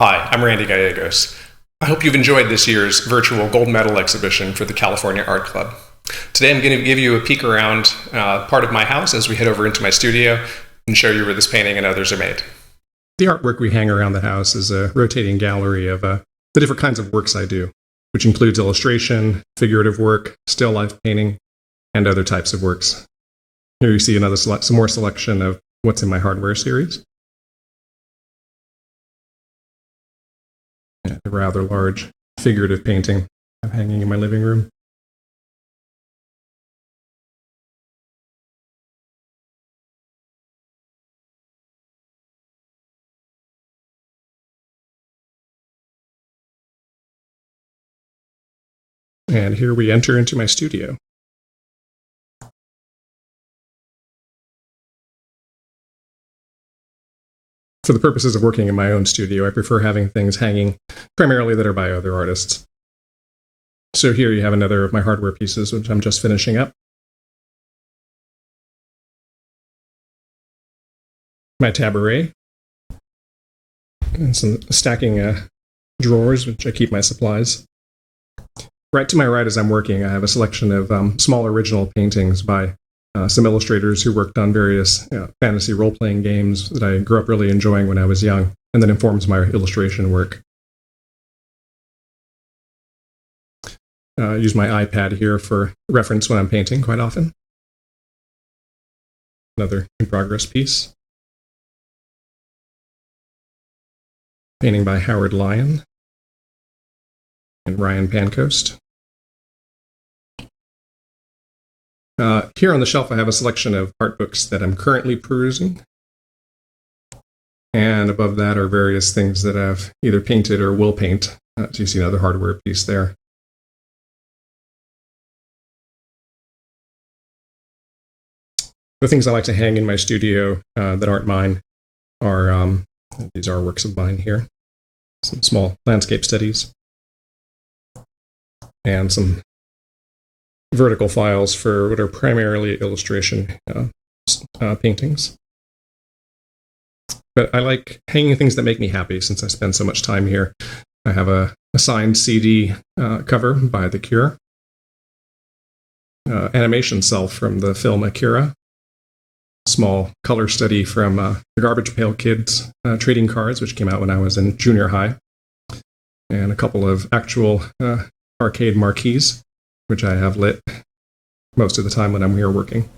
Hi, I'm Randy Gallegos. I hope you've enjoyed this year's virtual gold medal exhibition for the California Art Club. Today I'm going to give you a peek around part of my house as we head over into my studio and show you where this painting and others are made. The artwork we hang around the house is a rotating gallery of the different kinds of works I do, which includes illustration, figurative work, still life painting, and other types of works. Here you see some more selection of what's in my hardware series. A rather large figurative painting I'm hanging in my living room. And here we enter into my studio. For the purposes of working in my own studio, I prefer having things hanging primarily that are by other artists. So here you have another of my hardware pieces, which I'm just finishing up. My tabouret, and some stacking drawers, which I keep my supplies. Right to my right as I'm working, I have a selection of small original paintings by some illustrators who worked on various fantasy role-playing games that I grew up really enjoying when I was young, and that informs my illustration work. I use my iPad here for reference when I'm painting quite often. Another in-progress piece. Painting by Howard Lyon and Ryan Pancoast. Here on the shelf I have a selection of art books that I'm currently perusing. And above that are various things that I've either painted or will paint. So you see another hardware piece there. The things I like to hang in my studio that aren't mine are, these are works of mine here. Some small landscape studies. And some vertical files for what are primarily illustration paintings. But I like hanging things that make me happy since I spend so much time here. I have a signed CD cover by The Cure, animation cell from the film Akira, small color study from the Garbage Pail Kids trading cards, which came out when I was in junior high, and a couple of actual arcade marquees, which I have lit most of the time when I'm here working.